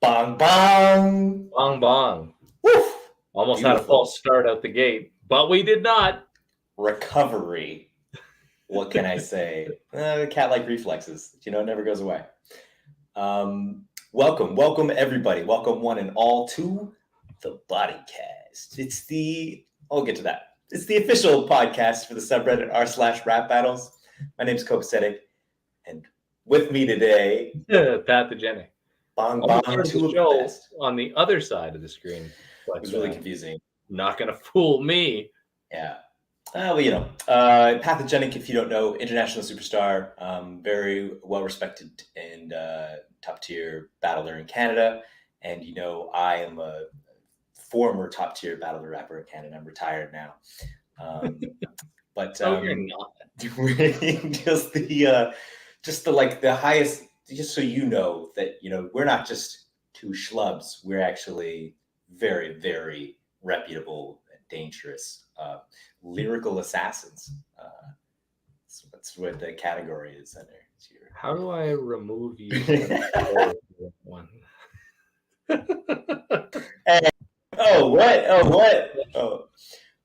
Bong bong. Bong bong. Woof. Almost had a false start out the gate, but we did not. Recovery. What can I say? Cat-like reflexes. You know, it never goes away. Welcome everybody. Welcome one and all to the Bodycast. I'll get to that. It's the official podcast for the subreddit r/rap battles. My name's Copacetic, and with me today, Pathogenic. Bong Bong, two of the show best. on the other side of the screen. But, It was really confusing. Not gonna fool me. Yeah. Pathogenic, if you don't know, international superstar, very well respected and top tier battler in Canada. And you know, I am a former top tier battler rapper in Canada. I'm retired now. But you're not. just the highest. Just so you know that we're not just two schlubs. We're actually very, very reputable and dangerous lyrical assassins. That's what the category is under. How do I remove you? One. What?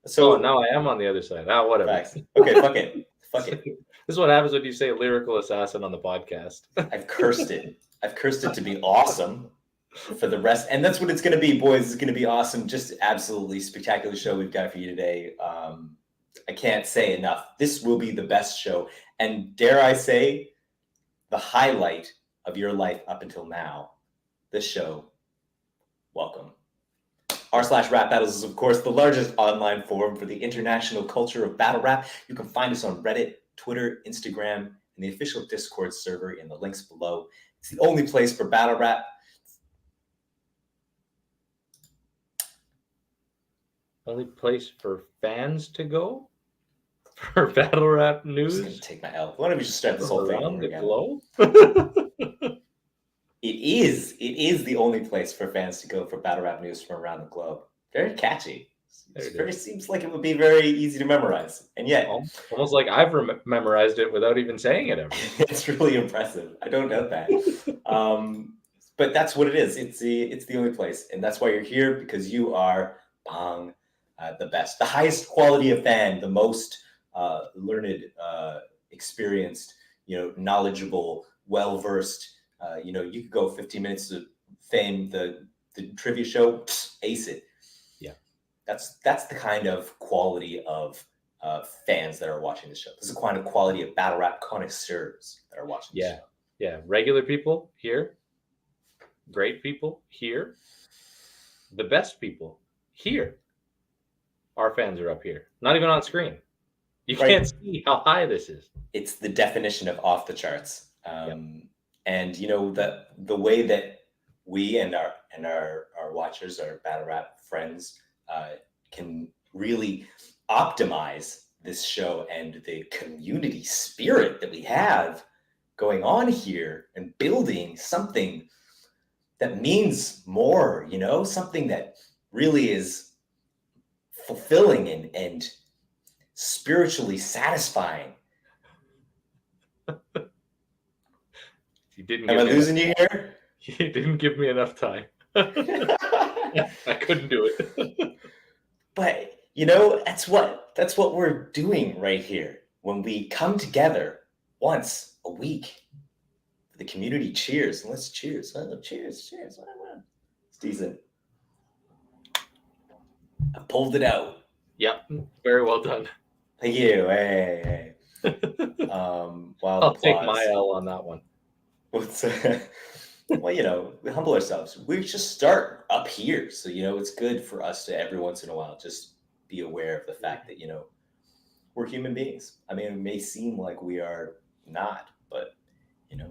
So now I am on the other side. Whatever. Facts. Okay, fuck it. This is what happens when you say lyrical assassin on the podcast. I've cursed it to be awesome for the rest, and that's what it's going to be, boys. It's going to be awesome. Just absolutely spectacular show we've got for you today. I can't say enough. This will be the best show, and dare I say, the highlight of your life up until now. This show. Welcome. r/rap battles is, of course, the largest online forum for the international culture of battle rap. You can find us on Reddit, Twitter, Instagram, and the official Discord server in the links below. It's the only place for battle rap. Only place for fans to go for battle rap news. I'm just gonna take my L. Why don't we just start this whole thing over again? Globe? It is the only place for fans to go for battle rap news from around the globe. Very catchy. It seems like it would be very easy to memorize, and yet almost like I've memorized it without even saying it ever. It's really impressive. I don't know that, but that's what it is. It's the only place, and that's why you're here, because you are the best, the highest quality of fan, the most learned, experienced, knowledgeable, well versed. You could go 15 minutes to fame the trivia show, ace it. Yeah, that's the kind of quality of fans that are watching the show. This is the kind of quality of battle rap connoisseurs that are watching the show. Yeah, regular people here, great people here, the best people here. Our fans are up here, not even on screen. You can't see how high this is. It's the definition of off the charts. And the way that we and our watchers, our battle rap friends, can really optimize this show and the community spirit that we have going on here, and building something that means more, something that really is fulfilling and spiritually satisfying. Am I losing you here? You didn't give me enough time. I couldn't do it. But that's what we're doing right here. When we come together once a week, the community cheers, and let's cheers. Cheers. It's decent. I pulled it out. Yep, very well done. Thank you. Hey. I'll take my L on that one. Well, we humble ourselves. We just start up here. So, it's good for us to every once in a while just be aware of the fact that, we're human beings. I mean, it may seem like we are not, but,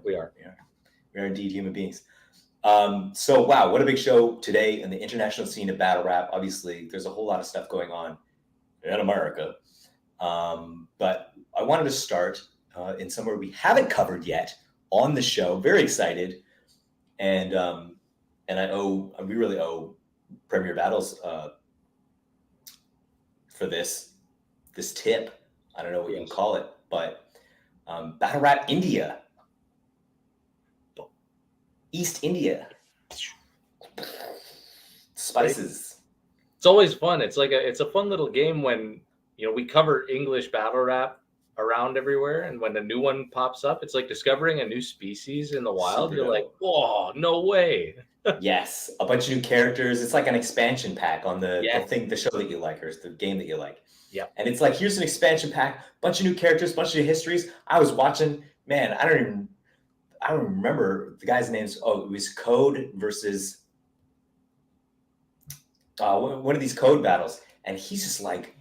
we are. We are indeed human beings. So, wow, what a big show today in the international scene of battle rap. Obviously, there's a whole lot of stuff going on in America. But I wanted to start in somewhere we haven't covered yet on the show. Very excited. And we really owe Premier Battles for this tip. I don't know what you can call it, but Battle Rap India, East India. spices. It's always fun. It's a fun little game when we cover English battle rap around everywhere, and when a new one pops up, it's like discovering a new species in the wild. Super You're like, dope. whoa, no way. Yes, a bunch of new characters. It's like an expansion pack on the Yes. the show that you like, or the game that you like. Yeah. And it's like, here's an expansion pack, bunch of new characters, bunch of new histories. I was watching, man, I don't remember the guy's names. Oh, it was Code versus one of these Code battles, and he's just like,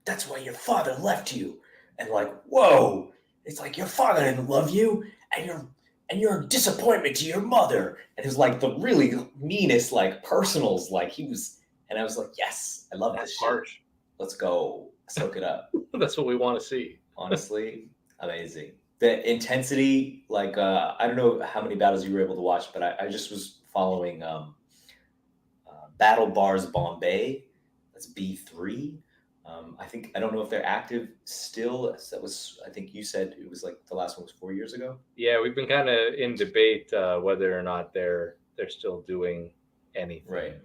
that's why your father left you. And like, whoa, it's like your father didn't love you, and you're a disappointment to your mother. And it was like the really meanest, like, personals, like he was, and I was like, yes, I love That's this harsh. shit. Let's go. Soak it up. That's what we want to see. Honestly, amazing. The intensity, like, I don't know how many battles you were able to watch, but I just was following Battle Bars Bombay. That's B3. I don't know if they're active still. That was, I think you said it was like the last one was 4 years ago. Yeah, we've been kind of in debate whether or not they're still doing anything. Right.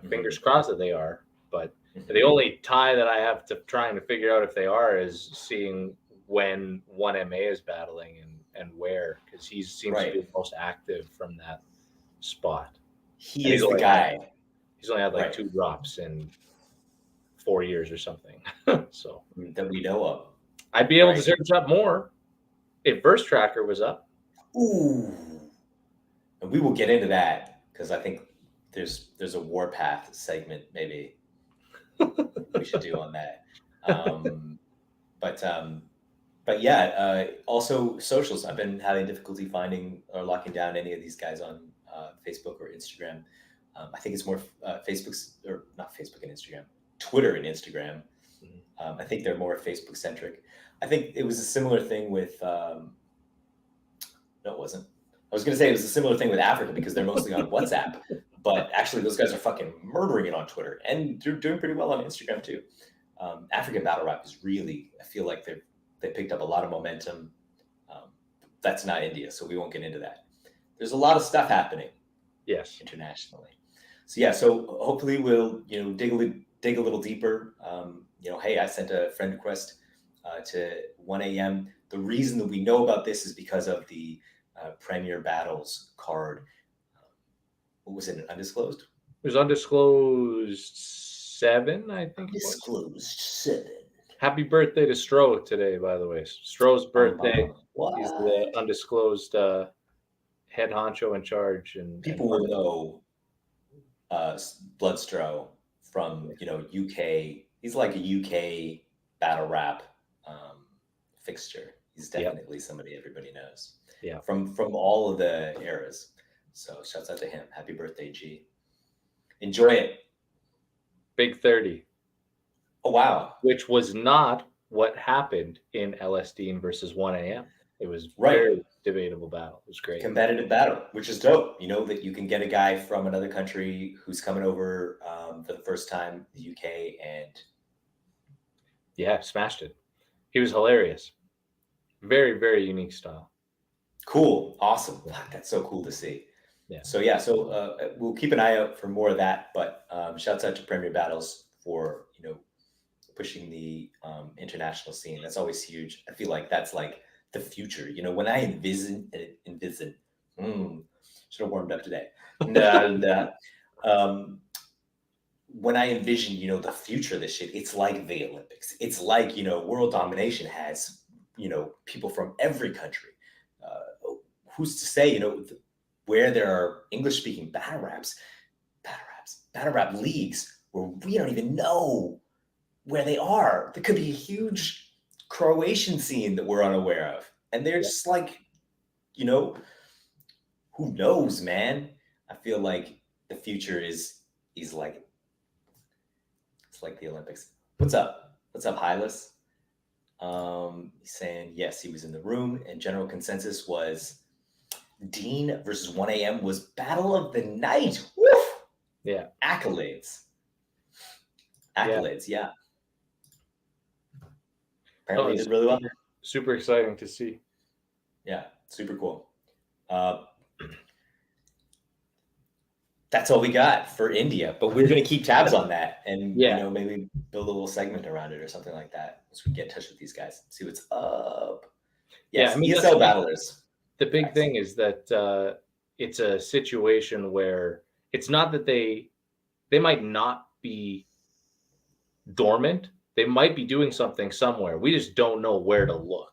Fingers crossed that they are. But the only tie that I have to trying to figure out if they are is seeing when 1MA is battling and where, because he seems to be the most active from that spot. He is the guy. He's only had like 2 drops in 4 years or something. So that we know of. I'd be able to search up more if Verse Tracker was up. Ooh. And we will get into that, because I think there's a Warpath segment maybe we should do on that. But yeah, also socials. I've been having difficulty finding or locking down any of these guys on Facebook or Instagram. I think it's more Facebook's, or not Facebook and Instagram, Twitter and Instagram. I think they're more Facebook centric. I think it was a similar thing with, no, it wasn't. I was going to say it was a similar thing with Africa, because they're mostly on WhatsApp, but actually those guys are fucking murdering it on Twitter, and they're doing pretty well on Instagram too. African battle rap is really, I feel like they picked up a lot of momentum. That's not India, so we won't get into that. There's a lot of stuff happening. Yes. Internationally. So yeah, so hopefully we'll, dig a little deeper. Hey, I sent a friend request to 1 a.m. The reason that we know about this is because of the Premier Battles card. What was it? Undisclosed? It was Undisclosed 7, I think. Undisclosed 7. Happy birthday to Stro today, by the way. Stro's birthday. He's the Undisclosed head honcho in charge. And people will know Bloodstro from UK. He's like a UK battle rap fixture. He's definitely somebody everybody knows. Yeah. From all of the eras. So shouts out to him. Happy birthday, G. Enjoy it. Big 30. Oh wow. Which was not what happened in LSD versus 1 a.m. It was very debatable battle. It was great. Competitive battle, which is dope. That you can get a guy from another country who's coming over for the first time, the UK, and smashed it. He was hilarious. Very, very unique style. Cool. Awesome. That's so cool to see. Yeah. So we'll keep an eye out for more of that, but shouts out to Premier Battles for, pushing the international scene. That's always huge. I feel like that's like the future. When I envision, should have warmed up today. When I envision, the future of this shit, it's like the Olympics. It's like, world domination has, people from every country. Who's to say, where there are English-speaking battle rap leagues where we don't even know where they are. There could be a huge Croatian scene that we're unaware of. And they're just like, who knows, man? I feel like the future is like, it's like the Olympics. What's up? What's up, Hylas? He's saying, yes, he was in the room, and general consensus was Dean versus 1 a.m. was battle of the night. Woof! Yeah. Accolades, yeah. Apparently, he did really well. Super exciting to see. Yeah, super cool. That's all we got for India, but we're going to keep tabs on that and, maybe build a little segment around it or something like that. So we can get in touch with these guys, see what's up. Yes, ESL battlers. The big thing is that it's a situation where it's not that they might not be dormant. They might be doing something somewhere. We just don't know where to look.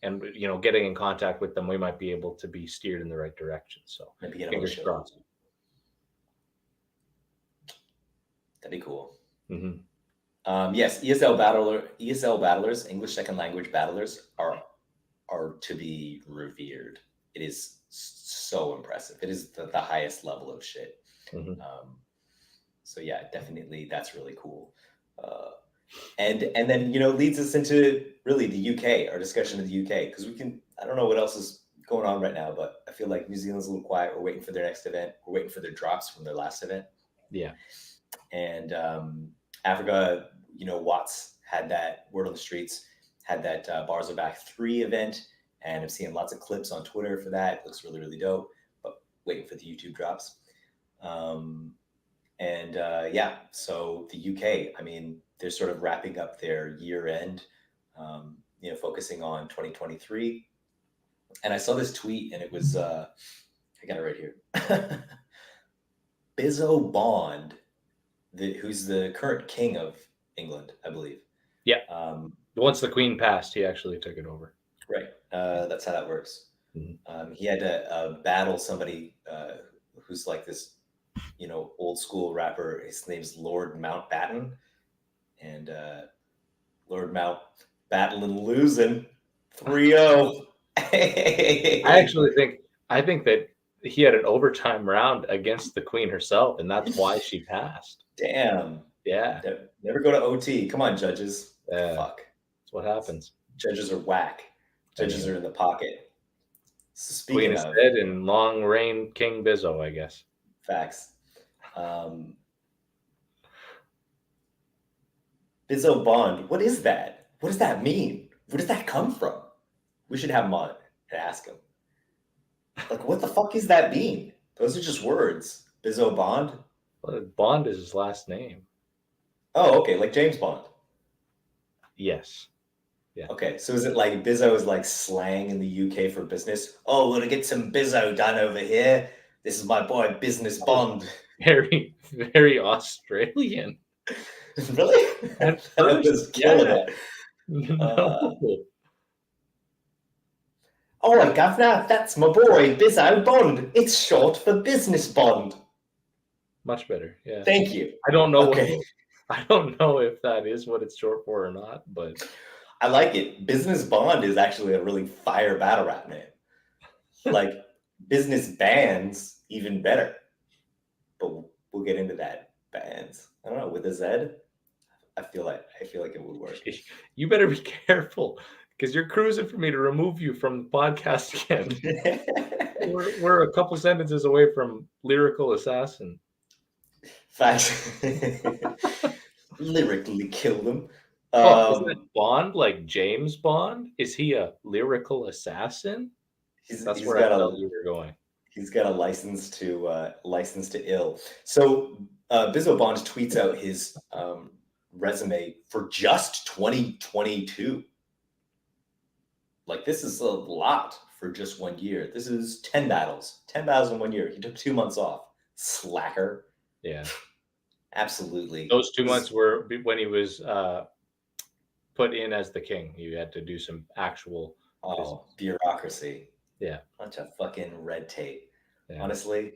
And, getting in contact with them, we might be able to be steered in the right direction. So maybe get fingers crossed. That'd be cool. Mm-hmm. Yes, ESL battlers, English second language battlers are to be revered. It is so impressive. It is the highest level of shit. Mm-hmm. So yeah, definitely that's really cool. And then leads us into really the UK, our discussion of the UK, because I don't know what else is going on right now, but I feel like New Zealand's a little quiet. We're waiting for their next event. We're waiting for their drops from their last event. Yeah. And Africa, Watts had that word on the streets, had that Bars Are Back 3 event, and I'm seeing lots of clips on Twitter for that. It looks really, really dope, but waiting for the YouTube drops. So the UK, they're sort of wrapping up their year end, focusing on 2023. And I saw this tweet and it was, I got it right here. Bizzo Bond, who's the current king of England, I believe. Yeah. Once the Queen passed, he actually took it over. Right. That's how that works. Mm-hmm. He had to battle somebody who's like this, old school rapper. His name's Lord Mountbatten. And Lord Mountbatten and losing 3-0. I think that he had an overtime round against the Queen herself, and that's why she passed. Damn. Yeah. Never go to OT. Come on, judges. Fuck. That's what happens. Judges are whack. Judges are in the pocket. So speaking Queen is dead and long reign King Bizzo, I guess. Facts. Bizzo Bond, what is that? What does that mean? Where does that come from? We should have him on and ask him. Like, what the fuck does that mean? Those are just words. Bizzo Bond? Well, Bond is his last name. Oh, okay, like James Bond. Yes. Yeah. Okay, so is it like Bizzo is like slang in the UK for business? Oh, we're gonna get some Bizzo done over here. This is my boy, Business Bond. Very, very Australian. Really? At first, it. No. All right, Governor, that's my boy, Bizzo Bond. It's short for Business Bond. Much better, yeah. Thank you. I don't know. Okay. I don't know if that is what it's short for or not, but I like it. Business Bond is actually a really fire battle rap name. Like business bands, even better. But we'll get into that. Bands. I don't know, with a Z. I feel like it would work. You better be careful because you're cruising for me to remove you from the podcast again. we're a couple sentences away from lyrical assassin. Facts. Lyrically kill them. Is that Bond like James Bond? Is he a lyrical assassin? That's where I thought you were going. He's got a license to ill. So Bizzo Bond tweets out his resume for just 2022. Like, this is a lot for just 1 year. This is 10 battles in 1 year. He took 2 months off. Slacker. Yeah. Absolutely. Those 2 months were when he was put in as the king. You had to do some actual business. Bureaucracy. Yeah. Bunch of fucking red tape. Yeah. Honestly.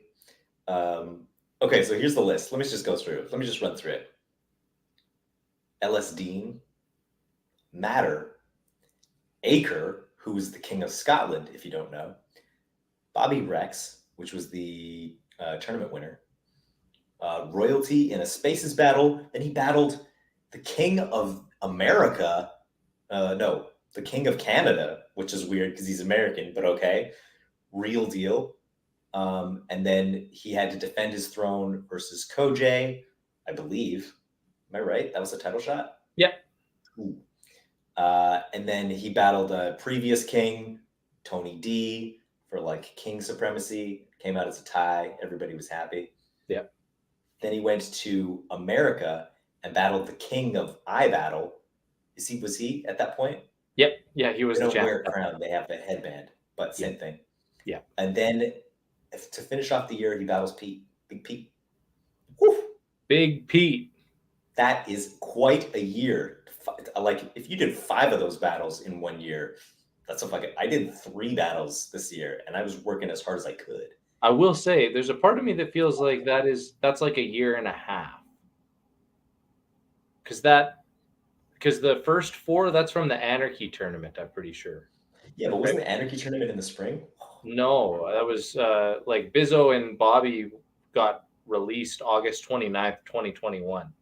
Okay, so here's the list. Let me just go through it. Let me just run through it. Ellis Dean, Matter, Acre, who was the King of Scotland, if you don't know, Bobby Rex, which was the tournament winner, Royalty in a Spaces battle. Then he battled the King of America. The King of Canada, which is weird because he's American, but okay. Real Deal. And then he had to defend his throne versus Kojay, I believe. Am I right? That was a title shot? Yep. And then he battled a previous king, Tony D, for like king supremacy. Came out as a tie. Everybody was happy. Yeah. Then he went to America and battled the king of I Battle. Was he at that point? Yep. Yeah, he was They the don't champ. wear a crown; they have the headband, but same thing. Yeah. And then to finish off the year, he battles Pete, Big Pete. Woo! Big Pete. That is quite a year. Like if you did 5 of those battles in 1 year, that's a fucking. I did 3 battles this year, and I was working as hard as I could. I will say, there's a part of me that feels like that's like a year and a half. Because the first 4, that's from the Anarchy tournament, I'm pretty sure. Yeah, but wasn't the Anarchy tournament in the spring? No, that was like Bizzo and Bobby got released August 29th, 2021.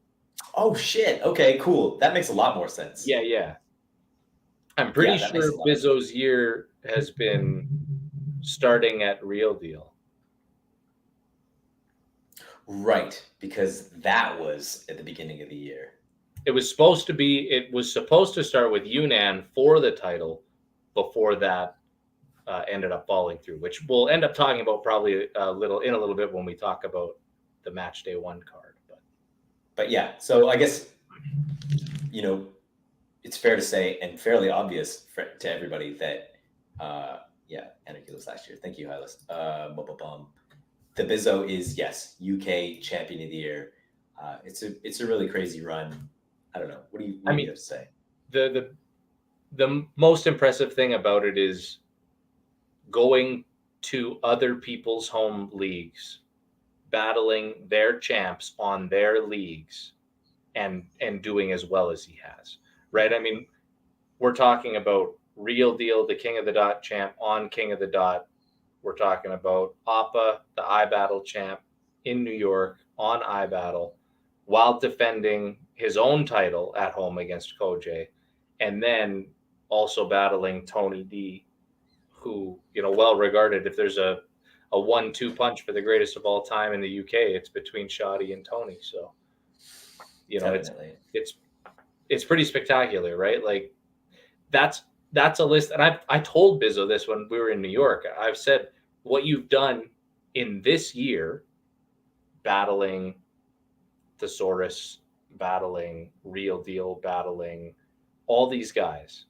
Oh shit. Okay, cool. That makes a lot more sense. Yeah, yeah. I'm pretty that makes sure a lot. Bizzo's year has been starting at Real Deal. Right, because that was at the beginning of the year. It was supposed to start with Yunnan for the title before that ended up falling through, which we'll end up talking about probably a little bit when we talk about the match day 1 card. But yeah, so I guess, it's fair to say and fairly obvious to everybody that, Anarchy was last year. Thank you, Hylas. The Bizzo is, yes, UK Champion of the Year. It's a really crazy run. I don't know. What do you have to say? The most impressive thing about it is going to other people's home leagues, battling their champs on their leagues, and doing as well as he has, right? I mean, we're talking about Real Deal, the King of the Dot champ on King of the Dot. We're talking about Appa, the iBattle champ in New York on iBattle, while defending his own title at home against Koj, and then also battling Tony D, who, well regarded. If there's a 1-2 punch for the greatest of all time in the UK, it's between Shoddy and Tony. So, it's pretty spectacular, right? Like that's a list. And I told Bizzo this when we were in New York. I've said what you've done in this year, battling Thesaurus, battling Real Deal, battling all these guys,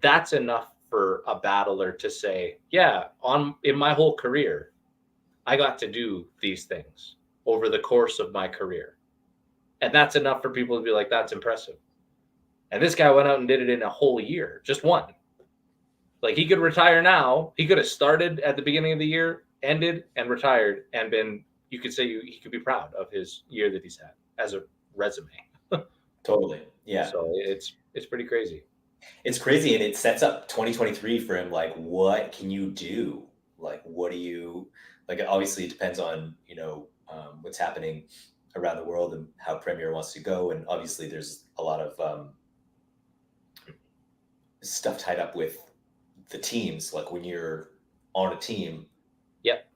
that's enough for a battler to say, yeah, in my whole career, I got to do these things over the course of my career. And that's enough for people to be like, that's impressive. And this guy went out and did it in a whole year, just one. Like, he could retire now. He could have started at the beginning of the year, ended, and retired, and you could say he could be proud of his year that he's had as a resume. Totally. Yeah. So it's pretty crazy. It's crazy, and it sets up 2023 for him. Like, what can you do? Like, what do you like? Obviously, it depends on what's happening around the world and how Premier wants to go, and obviously, there's a lot of stuff tied up with the teams. Like when you're on a team, yep,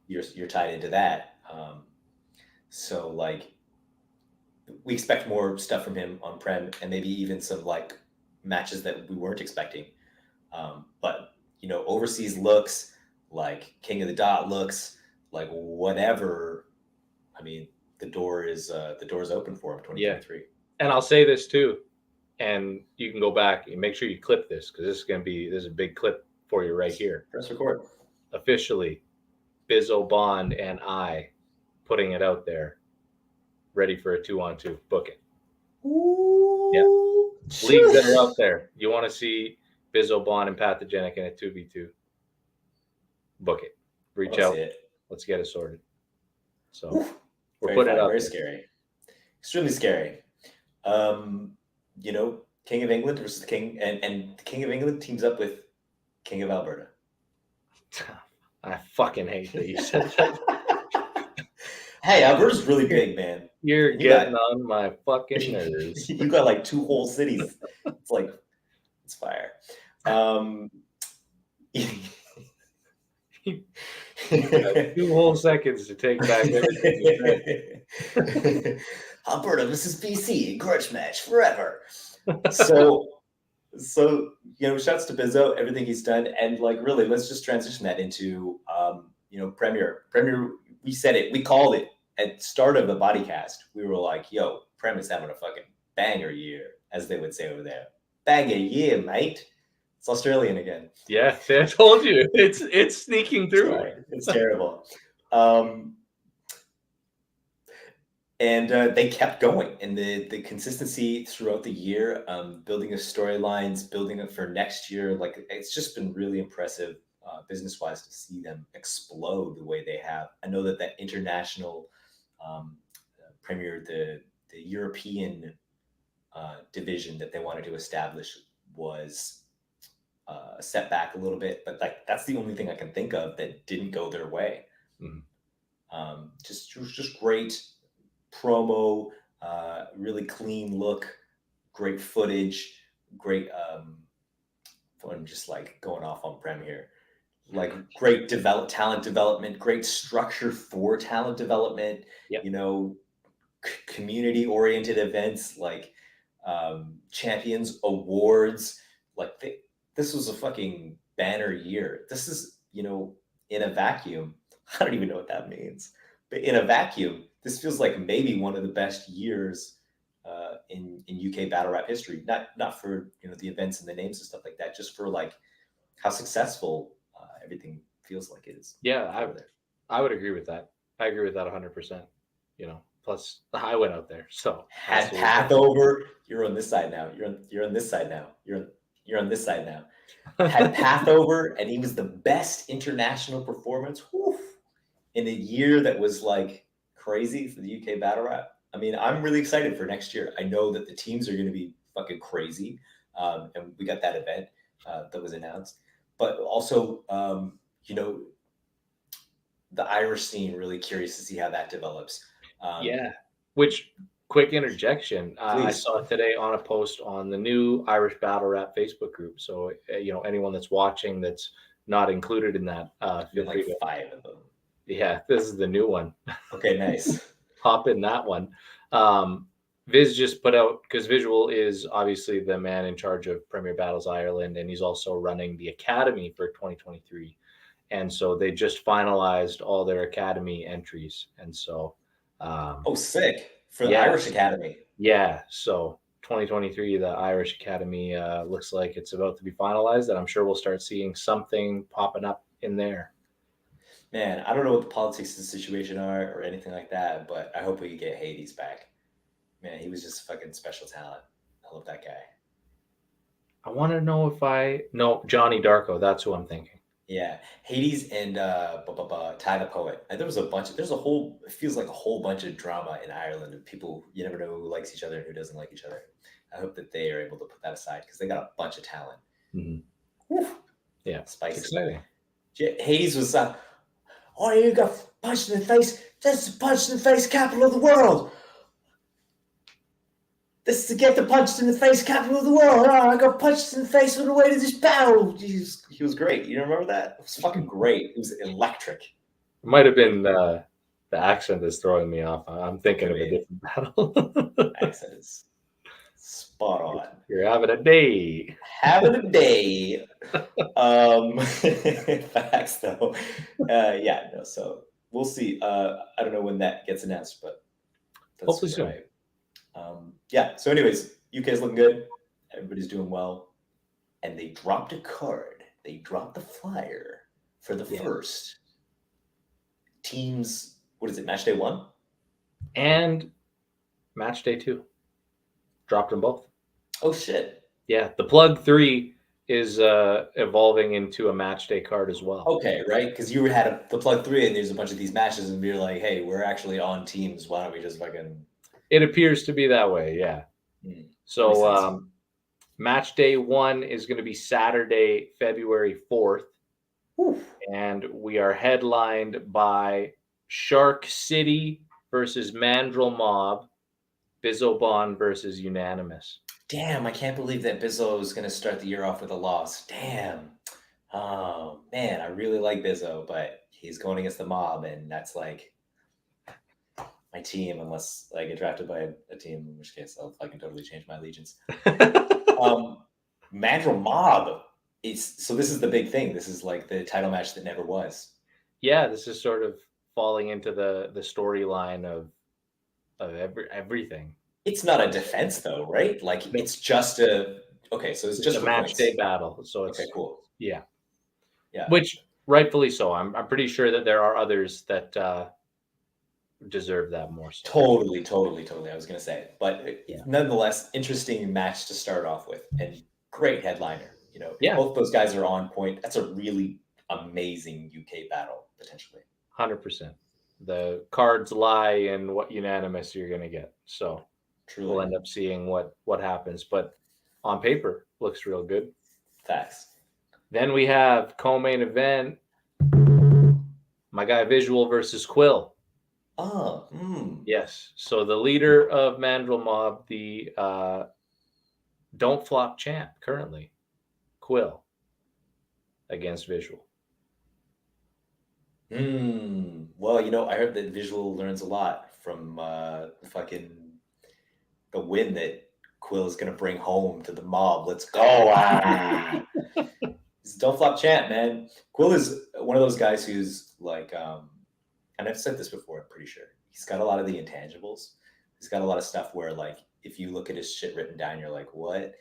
you're tied into that. So like, we expect more stuff from him on Prem, and maybe even some like matches that we weren't expecting. But overseas looks, like King of the Dot looks, like whatever. I mean, the door is open for him. 2023. Yeah. And I'll say this too, and you can go back and make sure you clip this, because this is a big clip for you right here. Press record. Officially, Bizzo, Bond, and I putting it out there, ready for a 2-on-2. Book it. Ooh. Yeah. Leagues that are out there. You want to see Bizzo, Bond, and Pathogenic in a 2v2? Book it. Reach out. Let's get it sorted. So we're putting it out. Very scary. Extremely scary. King of England versus the King, and the King of England teams up with King of Alberta. I fucking hate that you said that. Hey, Alberta's really big, man. You're getting on my fucking nerves. You got like 2 whole cities. It's like, it's fire. You got 2 whole seconds to take back everything you said. Alberta versus BC, grudge match forever. So shouts to Bizzo, everything he's done, and like really, let's just transition that into Premier. Premier we said it. We called it at start of the Bodycast. We were like, "Yo, Prem is having a fucking banger year," as they would say over there. Banger year, mate. It's Australian again. Yeah, see, I told you it's sneaking through. Sorry, it's terrible. And they kept going, and the consistency throughout the year, building of storylines, building it for next year, like it's just been really impressive business wise to see them explode the way they have. I know that international premier, the European division that they wanted to establish was set back a little bit, but like that's the only thing I can think of that didn't go their way. It was just great promo, really clean look, great footage, great I'm just like going off on Prem here. Like great talent development, great structure for talent development, Yep. you know, community oriented events like champions awards. Like this was a fucking banner year. This is, you know, in a vacuum. I don't even know what that means, but in a vacuum, this feels like maybe one of the best years in UK battle rap history. Not for, you know, the events and the names and stuff like that, just for like how successful everything feels like it is. Yeah, I would agree with that. I agree with that 100%. You know, plus I went out there, so had path over. You're on this side now. You're on this side now. You're on this side now. Had path over, and he was the best international performance in a year that was like crazy for the UK battle rap. I mean, I'm really excited for next year. I know that the teams are going to be fucking crazy, and we got that event that was announced. But also, you know, the Irish scene, really curious to see how that develops. Yeah, which quick interjection. I saw today on a post on the new Irish Battle Rap Facebook group. So, you know, anyone that's watching that's not included in that, feel free to. 5 of them. Yeah, this is the new one. Okay, nice. Hop in that one. Viz just put out, because Visual is obviously the man in charge of Premier Battles Ireland, and he's also running the Academy for 2023. And so they just finalized all their Academy entries. And so sick for the Irish Academy. Yeah, so 2023, the Irish Academy looks like it's about to be finalized, and I'm sure we'll start seeing something popping up in there. Man, I don't know what the politics of the situation are or anything like that, but I hope we can get Hades back. Man, he was just a fucking special talent. I love that guy. I want to know if Johnny Darko. That's who I'm thinking. Yeah, Hades and Ty the Poet. And there's it feels like a whole bunch of drama in Ireland of people, you never know who likes each other and who doesn't like each other. I hope that they are able to put that aside because they got a bunch of talent. Mm-hmm. Yeah, spicy. Exciting. Hades was, you got punched in the face. That's the punch in the face capital of the world. This is to get the punched in the face capital of the world. Oh, I got punched in the face on the way to this battle. He was great. You remember that? It was fucking great. It was electric. It might have been the accent that's throwing me off. I'm thinking of a different battle. Accent is spot on. You're having a day. Having a day. Facts though. So we'll see. I don't know when that gets announced, but hopefully soon. So anyways, UK's looking good. Everybody's doing well. And they dropped a card. They dropped the flyer for the first teams. What is it? Match day 1? And match day 2. Dropped them both. Oh, shit. Yeah. The plug 3 is evolving into a match day card as well. Okay, right? Because you had the plug 3 and there's a bunch of these matches and you're like, hey, we're actually on teams. Why don't we just fucking... It appears to be that way, yeah. So match day 1 is going to be Saturday, February 4th. Oof. And we are headlined by Shark City versus Mandrill Mob, Bizzo Bond versus Unanimous. Damn, I can't believe that Bizzo is going to start the year off with a loss. Damn. Oh, man, I really like Bizzo, but he's going against the Mob, and that's like... my team, unless I get drafted by a team, in which case I can totally change my allegiance. Mandrill Mob this is the big thing. This is like the title match that never was. Yeah, this is sort of falling into the storyline of everything. It's not a defense though, right? Like Nope. it's just a okay. So it's just a for match points. day battle. So it's Okay, cool. yeah. Yeah. Which rightfully so. I'm pretty sure that there are others that deserve that more so. Totally. I was gonna say, but Yeah. nonetheless, interesting match to start off with, and great headliner. You know, if Yeah. both those guys are on point, that's a really amazing UK battle potentially. 100%. The cards lie in what unanimous you're gonna get. So Truly, we'll end up seeing what happens. But on paper, looks real good. facts. Then we have co-main event. My guy Visual versus Quill. Oh, Yes. So the leader of Mandrill Mob, the Don't Flop champ currently, Quill, against Visual. Well, you know, I heard that Visual learns a lot from the win that Quill is gonna bring home to the mob. Let's go! He's a don't flop champ, man. Quill is one of those guys who's like, and I've said this before. I'm pretty sure he's got a lot of the intangibles. He's got a lot of stuff where, like, if you look at his shit written down, you're like, what?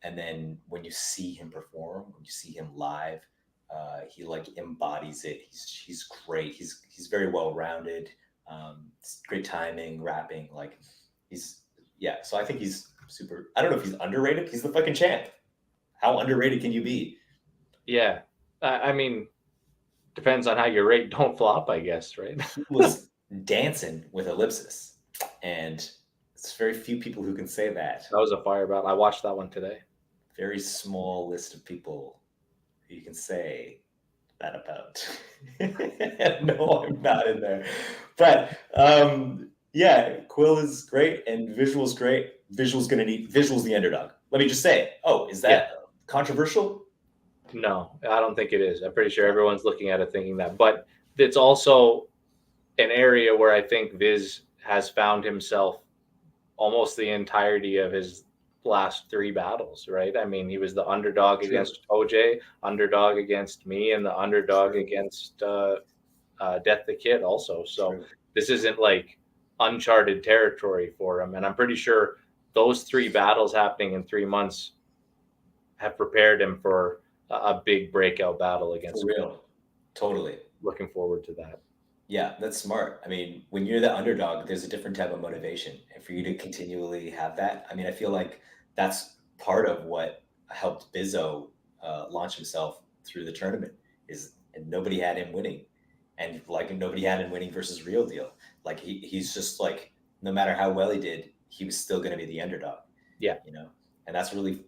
And then when you see him perform, when you see him live, he like embodies it. He's great. He's very well rounded. Great timing, rapping. Like so I think he's super. I don't know if he's underrated. He's the fucking champ. How underrated can you be? Yeah. I mean, depends on how you rate Don't Flop, I guess, right? He was dancing with ellipsis, and it's very few people who can say that. That was a fire battle. I watched that one today. Very small list of people who you can say that about. No, I'm not in there. But yeah, Quill is great and Visual's great. Visual's the underdog. Let me just say, is that controversial? No, I don't think it is. I'm pretty sure everyone's looking at it thinking that. But it's also an area where I think Viz has found himself almost the entirety of his last 3 battles, right? I mean, he was the underdog against OJ, underdog against me, and the underdog against Death the Kid also. So this isn't like uncharted territory for him. And I'm pretty sure those 3 battles happening in 3 months have prepared him for a big breakout battle against For real. Totally. Looking forward to that. Yeah, that's smart. I mean, when you're the underdog, there's a different type of motivation. And for you to continually have that, I mean, I feel like that's part of what helped Bizzo launch himself through the tournament and nobody had him winning. And like nobody had him winning versus Real Deal. Like he's just like, no matter how well he did, he was still going to be the underdog. Yeah. You know, and that's really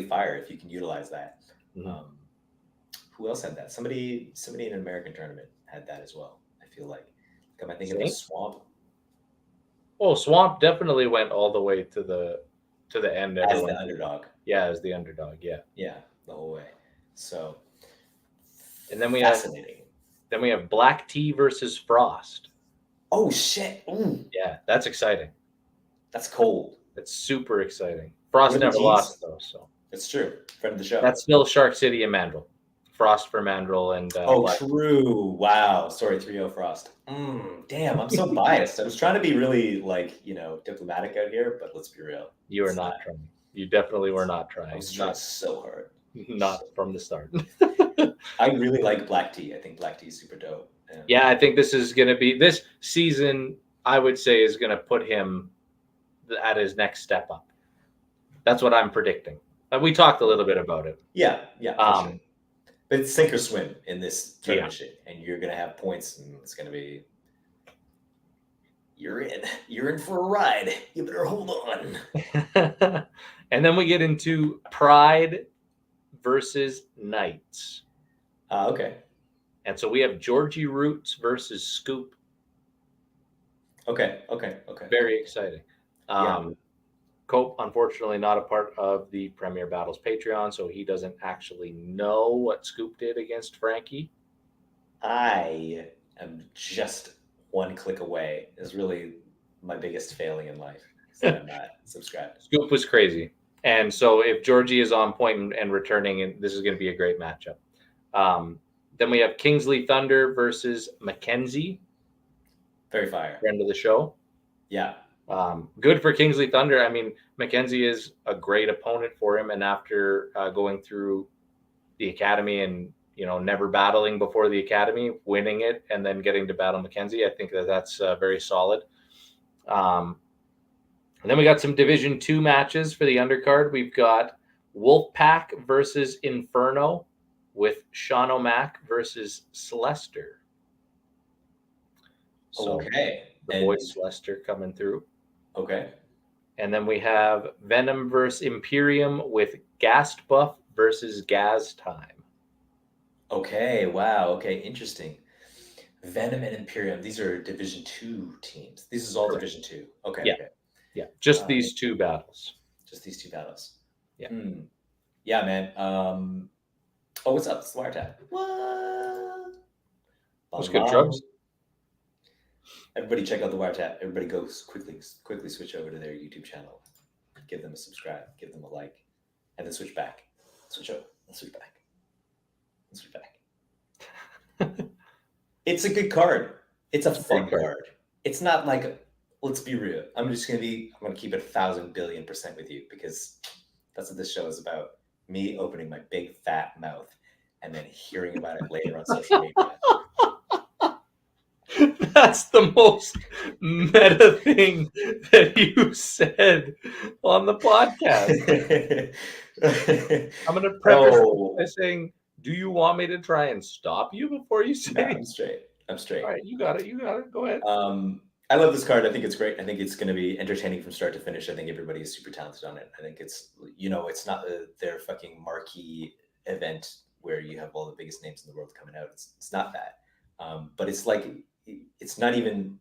fire if you can utilize that. Mm-hmm. Who else had that? Somebody in an American tournament had that as well. I feel like am I thinking of Swamp? Oh, Swamp definitely went all the way to the end. As the underdog. Yeah, as the underdog. Yeah. Yeah, the whole way. So, and then we have Black Tea versus Frost. Oh shit! Ooh. Yeah, that's exciting. That's cold. That's super exciting. Frost never lost though, so it's true. Friend of the show. That's still Shark City and Mandrill. Frost for Mandrill and true. Wow. Sorry, 3-0 Frost. Damn, I'm so biased. I was trying to be really diplomatic out here, but let's be real. You are not trying. You definitely were not trying. I was trying so hard. Not from the start. I really like Black Tea. I think Black Tea is super dope. Yeah, I think this season, I would say, is going to put him at his next step up. That's what I'm predicting. We talked a little bit about it. Yeah. Sure. But it's sink or swim in this tournament shit, and you're gonna have points, and it's gonna be you're in for a ride. You better hold on. And then we get into Pride versus Knights. Okay. And so we have Georgie Roots versus Scoop. Okay. Very exciting. Cope, unfortunately, not a part of the Premier Battles Patreon, so he doesn't actually know what Scoop did against Frankie. I am just one click away. Is really my biggest failing in life. I'm not subscribed. Scoop was crazy. And so if Georgie is on point and returning, and this is going to be a great matchup. Then we have Kingsley Thunder versus Mackenzie. Very fire. friend of the show. Yeah. Good for Kingsley Thunder. I mean, Mackenzie is a great opponent for him, and after going through the academy and never battling before the academy, winning it, and then getting to battle Mackenzie, I think that's very solid. And then we got some Division 2 matches for the undercard. We've got Wolfpack versus Inferno with Sean O'Mac versus Celester. So Okay. the And boys Celester coming through. okay. And then we have Venom versus Imperium with Gast Buff versus Gaz Time. Okay. Wow. Okay. Interesting. Venom and Imperium. These are Division 2 teams. This is all Correct. Division 2. Okay. Yeah. Okay. Yeah. Just these two battles. Just these two battles. Yeah. Yeah, man. Oh, what's up? It's the Wiretap. What? What's good, Trubs? Everybody check out the Wiretap. Everybody go quickly switch over to their YouTube channel. Give them a subscribe. Give them a like. And then switch back. Switch over. Let's switch back. Let's switch back. It's a good card. It's a fun card. It's not like, let's be real. I'm going to keep it 1,000 billion% with you, because that's what this show is about. Me opening my big fat mouth and then hearing about it later on social media. That's the most meta thing that you said on the podcast. I'm going to preface by saying, do you want me to try and stop you before you say? No, I'm straight. All right, you got it. Go ahead. I love this card. I think it's great. I think it's going to be entertaining from start to finish. I think everybody is super talented on it. I think it's, it's not their fucking marquee event where you have all the biggest names in the world coming out. It's not that. But it's like, it's not even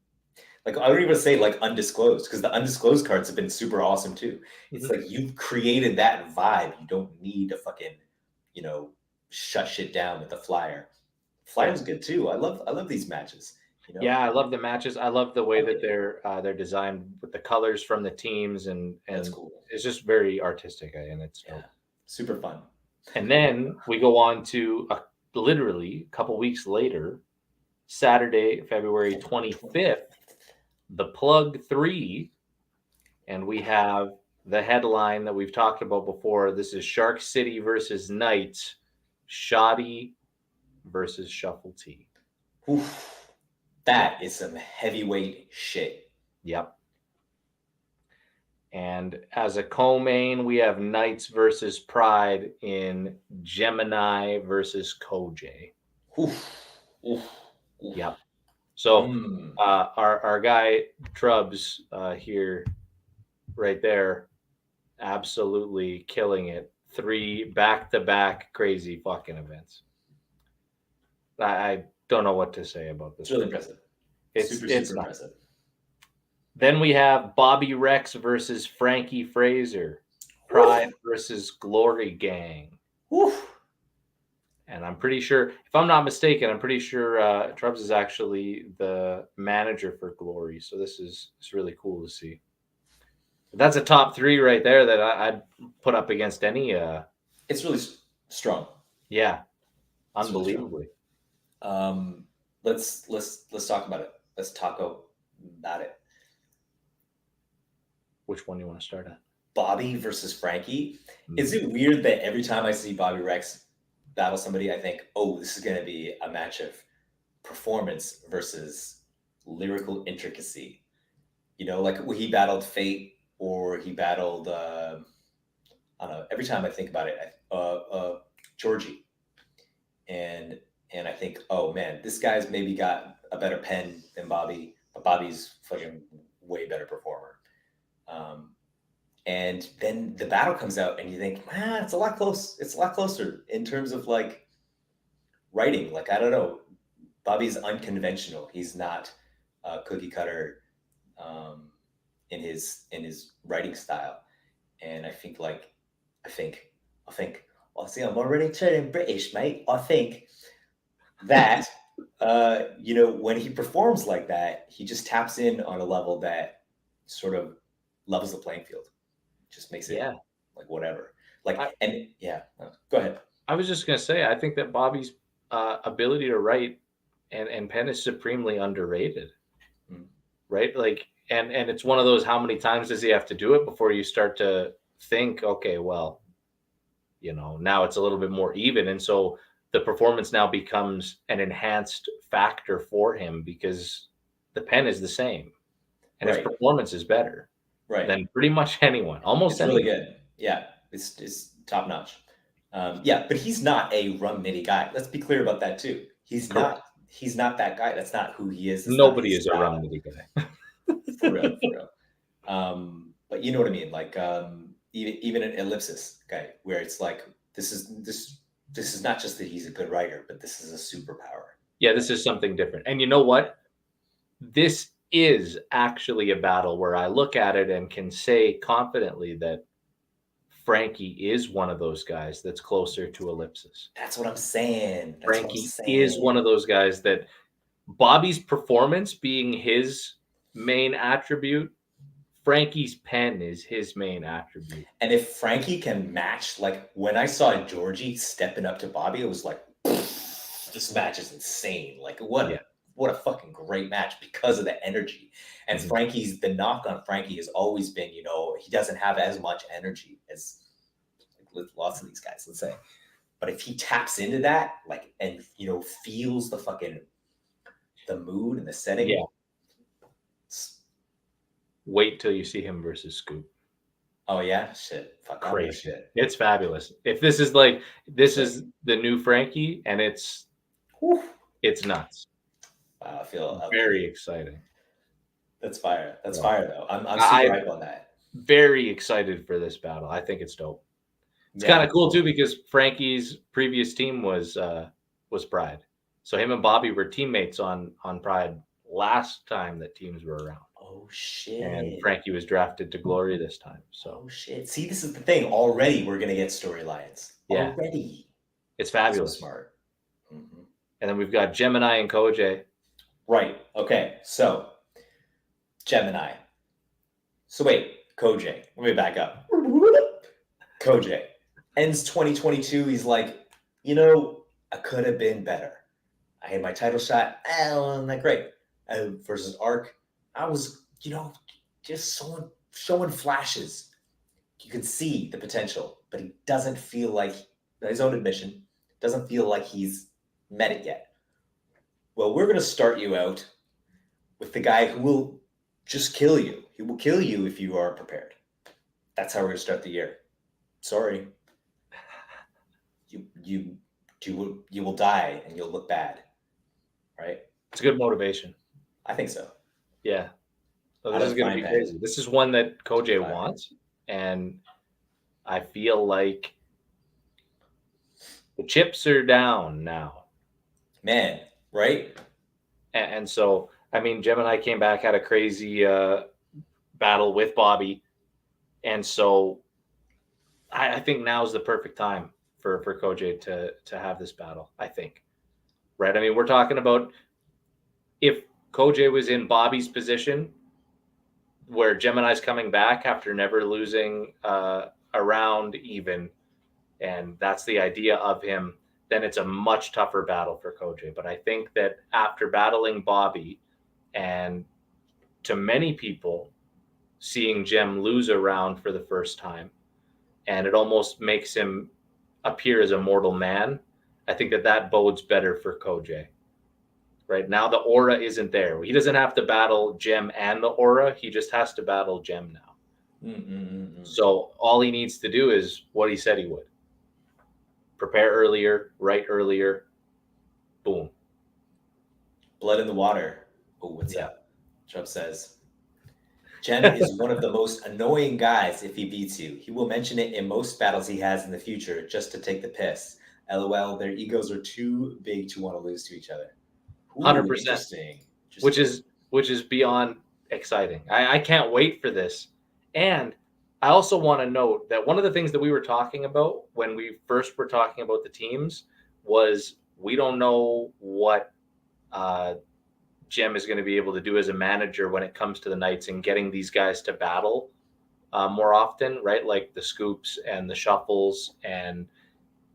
like, I don't even say like undisclosed, because the undisclosed cards have been super awesome too. It's like, you've created that vibe. You don't need to fucking, shut shit down with the flyer. Flyer's good too. I love these matches. Yeah, I love the matches. I love the way that they're designed with the colors from the teams, and that's cool. It's just very artistic, and it's super fun. And then we go on to literally a couple weeks later, Saturday, February 25th, the Plug 3, and we have the headline that we've talked about before. This is Shark City versus Knights, Shoddy versus Shuffle T. Oof. That is some heavyweight shit. Yep. And as a co-main, we have Knights versus Pride in Gemini versus Koj. Oof. Yep. So our guy Trubs here, right there, absolutely killing it. 3 back-to-back crazy fucking events. I don't know what to say about this. It's really impressive. It's super impressive. Then we have Bobby Rex versus Frankie Fraser. Pride versus Glory Gang. Oof. And I'm pretty sure, if I'm not mistaken, Trubs is actually the manager for Glory. So it's really cool to see. That's a top 3 right there that I'd put up against any. It's really strong. Yeah, unbelievably. Let's talk about it. Let's talk about it. Which one do you want to start at? Bobby versus Frankie. Is it weird that every time I see Bobby Rex battle somebody, I think, oh, this is going to be a match of performance versus lyrical intricacy? Like when he battled Fate, or he battled, I don't know, every time I think about it, Georgie. And I think, oh man, this guy's maybe got a better pen than Bobby, but Bobby's fucking way better performer. And then the battle comes out, and you think, it's a lot closer in terms of like writing. Like, I don't know, Bobby's unconventional. He's not cookie cutter in his writing style. And I think, well, see, I'm already turning British, mate. I think that when he performs like that, he just taps in on a level that sort of levels the playing field. Just makes it like whatever. Go ahead. I was just gonna say, I think that Bobby's ability to write and pen is supremely underrated. right? Like, and it's one of those, how many times does he have to do it before you start to think, okay, well, you know, now it's a little bit more even. And so the performance now becomes an enhanced factor for him because the pen is the same and his Right. performance is better Right. than pretty much anyone, almost It's really anyone. good. Yeah. It's top notch. Yeah, but he's not a rum nitty guy. Let's be clear about that too. He's Correct. not that guy. That's not who he is. That's not Nobody his is a rum style. nitty guy. For real, for real. But you know what I mean? Like even an ellipsis, okay, where it's like this is not just that he's a good writer, but this is a superpower. Yeah, this is something different. And you know what? This is actually a battle where I look at it and can say confidently that Frankie is one of those guys that's closer to ellipsis. That's what I'm saying. That's what I'm Frankie is one saying. of those guys that Bobby's performance being his main attribute, Frankie's pen is his main attribute. And if Frankie can match, like when I saw Georgie stepping up to Bobby, it was like, this match is insane. Like Yeah. what a fucking great match because of the energy. And Mhm. the knock on Frankie has always been, you know, he doesn't have as much energy as lots of these guys, let's say. But if he taps into that, like, and you know, feels the mood and the setting, Yeah. it's- Wait till you see him versus Scoop. oh yeah, shit, fuck, I don't give a Crazy. shit. It's fabulous. If this is like this Right. is the new Frankie and it's Whew. nuts. Wow, I feel Very okay. exciting. That's fire. That's Yeah. fire though. I'm super I'm hype on that. very excited for this battle. I think it's dope. It's kind Yeah. of cool too because Frankie's previous team was Pride. So him and Bobby were teammates on Pride last time that teams were around. Oh And shit. Frankie was drafted to Glory this time. So Oh shit. See, this is the thing. Already we're gonna get storylines. yeah, Already. it's So fabulous. smart. Mm-hmm. And then we've got Gemini and Koj. Right. Okay. So Gemini. So wait, Koj. Let me back up. Koj ends 2022. He's like, you know, I could have been better. I had my title shot. Wasn't that great? Versus Arc, I was, you know, just showing flashes. You could see the potential, but he doesn't feel like, by his own admission, doesn't feel like he's met it yet. Well, we're going to start you out with the guy who will just kill you. He will kill you if you aren't prepared. That's how we're going to start the year. Sorry. You will die and you'll look bad. Right? It's good motivation. I think so. Yeah. So Out this of is the going to frying be pan. crazy. This is one that Koj Fire. wants. And I feel like the chips are down now. Man, right? And so, I mean, Gemini came back, had a crazy battle with Bobby. And so I think now is the perfect time for Koj to have this battle, I think. Right? I mean, we're talking about if Koj was in Bobby's position, where Gemini's coming back after never losing a round even, and that's the idea of him, then it's a much tougher battle for Koj. But I think that after battling Bobby, and to many people, seeing Gem lose a round for the first time, and it almost makes him appear as a mortal man, I think that bodes better for Koj. Right now, the aura isn't there. He doesn't have to battle Gem and the aura. He just has to battle Gem now. So all he needs to do is what he said he would: prepare earlier, write earlier. Boom. Blood in the water. Oh, what's Yeah. up? Trump says, Gem is one of the most annoying guys if he beats you. He will mention it in most battles he has in the future just to take the piss. LOL, their egos are too big to want to lose to each other. 100%. Interesting. Which is beyond exciting. I can't wait for this. And I also want to note that one of the things that we were talking about when we first were talking about the teams was we don't know what Gem is going to be able to do as a manager when it comes to the Knights and getting these guys to battle more often, right? Like the Scoops and the Shuffles. And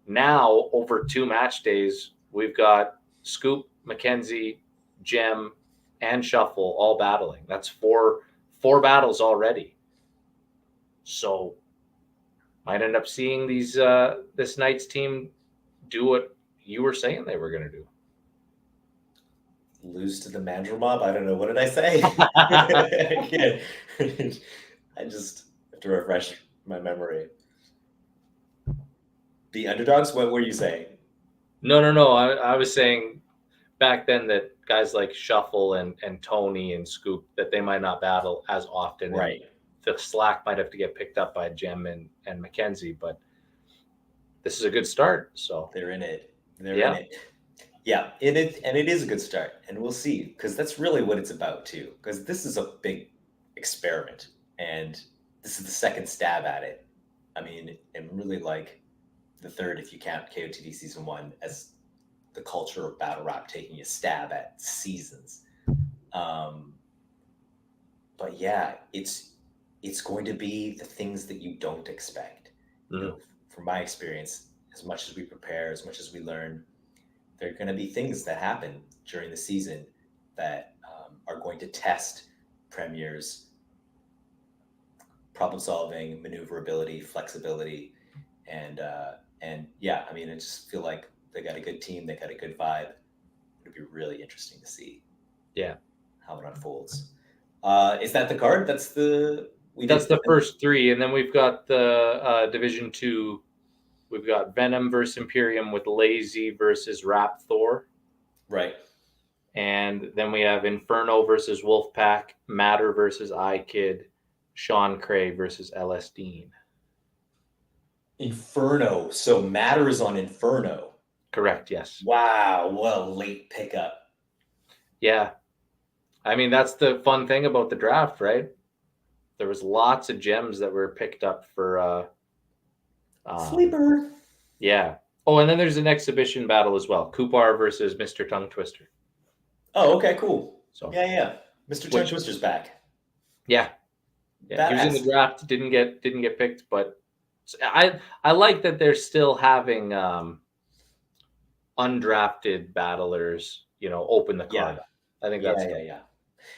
now over 2 match days, we've got Scoop, Mackenzie, Gem, and Shuffle all battling. That's four battles already. So might end up seeing these this Knights team do what you were saying they were going to do. Lose to the Mandrill Mob? I don't know. What did I say? I can't. I just have to refresh my memory. The underdogs? What were you saying? No. I was saying back then that guys like Shuffle and Tony and Scoop, that they might not battle as often. Right. The slack might have to get picked up by Jem and Mackenzie, but this is a good start. So they're in it. They're in it. Yeah, and it is a good start, and we'll see, because that's really what it's about too. Because this is a big experiment, and this is the second stab at it. I mean, and really like the third, if you count KOTD season 1 as the culture of battle rap taking a stab at seasons. But yeah, it's going to be the things that you don't expect. You know, from my experience, as much as we prepare, as much as we learn, there are going to be things that happen during the season that are going to test Premier's problem solving, maneuverability, flexibility, and yeah, I mean, I just feel like they got a good team, they got a good vibe. It'll be really interesting to see. Yeah, how it unfolds. Is that the card? That's the first 3, and then we've got the Division 2. We've got Venom versus Imperium with Lazy versus Rap Thor. Right. And then we have Inferno versus Wolfpack, Matter versus iKid, Sean Cray versus LS Dean. Inferno. So Matter is on Inferno. Correct, yes. Wow, what a late pickup. Yeah. I mean, that's the fun thing about the draft, right? There was lots of gems that were picked up for Sleeper. Yeah. Oh, and then there's an exhibition battle as well. Kupar versus Mr. Tongue Twister. Oh, okay, cool. So yeah. Mr. Tongue Twister's back. Yeah. He was in the draft, didn't get picked, but I like that they're still having undrafted battlers, open the card. I think that's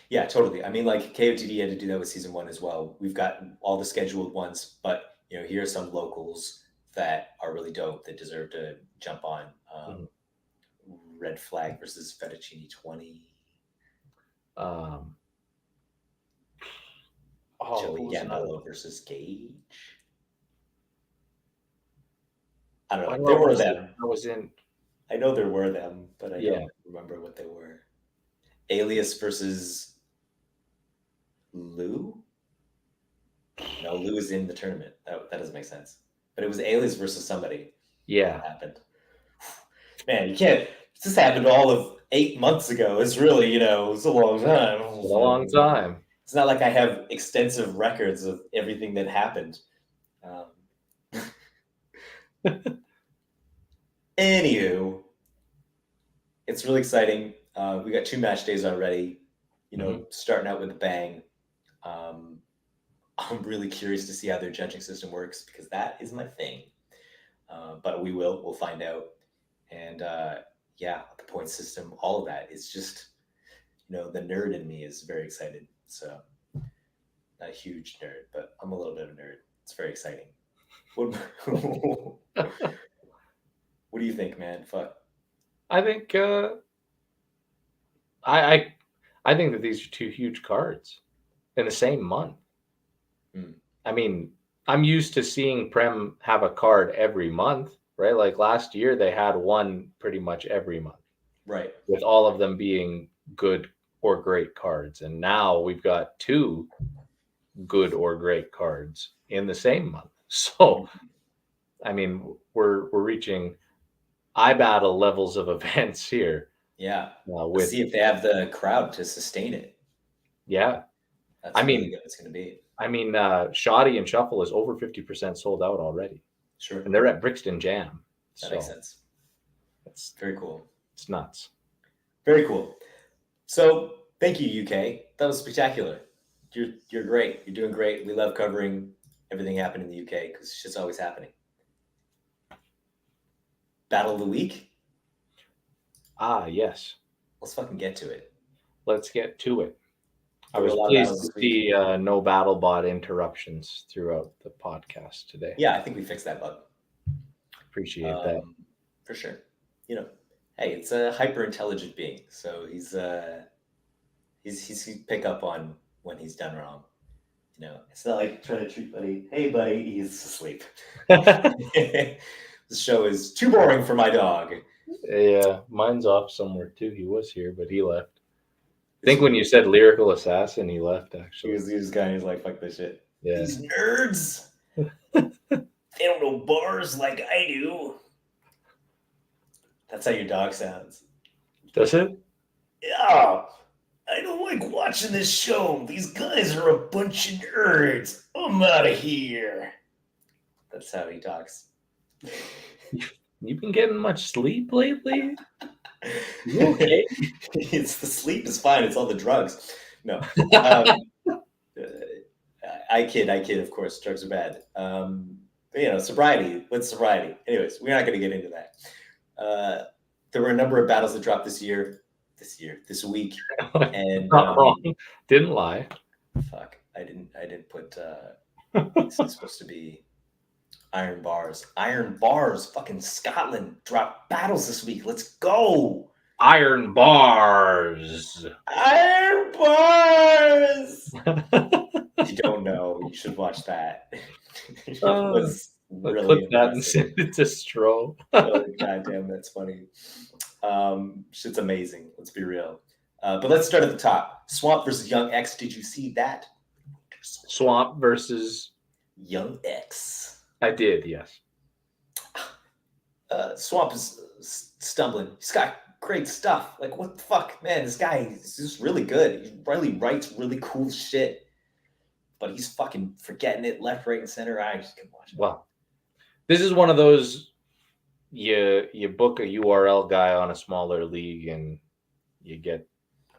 Yeah, totally. I mean, like KOTD had to do that with season 1 as well. We've got all the scheduled ones, but here are some locals that are really dope that deserve to jump on. Red Flag versus Fettuccine 20. Joey Gamello versus Gage. I don't know. There were them. I know there were them, but I don't remember what they were. Alias versus Lou? No, Lou is in the tournament. That doesn't make sense. But it was Alias versus somebody. Yeah. That happened. Man, you can't. This happened all of 8 months ago. It's really, it's a long time. It's a long time. It's not like I have extensive records of everything that happened. Anywho, it's really exciting. We got 2 match days already. Starting out with a bang. I'm really curious to see how their judging system works, because that is my thing. But we'll find out. And the point system, all of that is just, the nerd in me is very excited. So, not a huge nerd, but I'm a little bit of a nerd. It's very exciting. What do you think, man? Fuck. I think I think that these are 2 huge cards in the same month. I mean, I'm used to seeing Prem have a card every month, right? Like last year, they had one pretty much every month, right? With all of them being good or great cards, and now we've got 2 good or great cards in the same month. So, I mean, we're reaching iBattle levels of events here. Yeah. Let's see if they have the crowd to sustain it. Yeah. That's really good. It's going to be. I mean, Shoddy and Shuffle is over 50% sold out already. Sure. And they're at Brixton Jam. That makes sense. That's very cool. It's nuts. Very cool. So thank you, UK. That was spectacular. You're great. You're doing great. We love covering everything happening in the UK because shit's always happening. Battle of the week? Yes. Let's fucking get to it. let's get to it. I There were was a lot of pleased battles to this week. see no BattleBot interruptions throughout the podcast today. Yeah, I think we fixed that bug. Appreciate that. For sure. You know, hey, it's a hyper intelligent being, so he's pick up on when he's done wrong. You know, it's not like trying to treat buddy. Hey, buddy, he's asleep. The show is too boring for my dog. Yeah, mine's off somewhere too. He was here, but he left. I think when you said lyrical assassin, he left actually. He was guy. He's like, fuck this shit. Yeah. These nerds. They don't know bars like I do. That's how your dog sounds. Does it? Yeah. I don't like watching this show. These guys are a bunch of nerds. I'm out of here. That's how he talks. You've been getting much sleep lately? You okay? It's the sleep is fine. It's all the drugs. No. I kid. Of course, drugs are bad. But, you know, sobriety. What's sobriety? Anyways, we're not going to get into that. There were a number of battles that dropped this week, and Not wrong. Didn't lie. Fuck, I didn't put. This is supposed to be Iron Bars. Iron Bars. Fucking Scotland dropped battles this week. Let's go. Iron Bars. Iron Bars. If you don't know, you should watch that. It was really clip that and impressive. send it to Stro. Oh, goddamn, that's funny. Shit's amazing. Let's be real. But let's start at the top. Swamp versus Young X. Did you see that? Swamp versus Young X. I did, yes. Swamp is stumbling. He's got great stuff. Like, what the fuck, man? This guy is just really good. He really writes really cool shit. But he's fucking forgetting it left, right, and center. I just can watch it. Well, this is one of those you book a URL guy on a smaller league and you get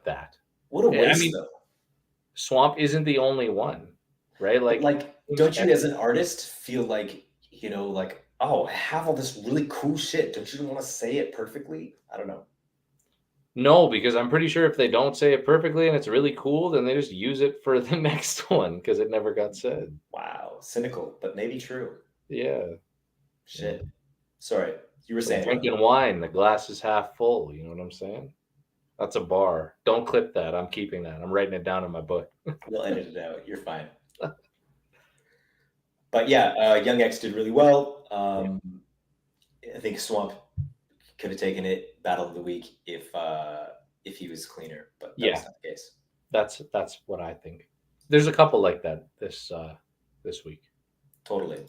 that. What a waste, though. Swamp isn't the only one, right? Like, don't you as an artist feel like, you know, like, oh, I have all this really cool shit. Don't you want to say it perfectly? I don't know. No, because I'm pretty sure if they don't say it perfectly and it's really cool, then they just use it for the next one because it never got said. Wow, cynical, but maybe true. Yeah. Shit. Yeah. Sorry, you were saying drinking wine. The glass is half full. You know what I'm saying? That's a bar. Don't clip that. I'm keeping that. I'm writing it down in my book. We'll edit it out. You're fine. But yeah, Young X did really well. I think Swamp could have taken it battle of the week if he was cleaner, but that's not the case. That's what I think. There's a couple like that this week. Totally.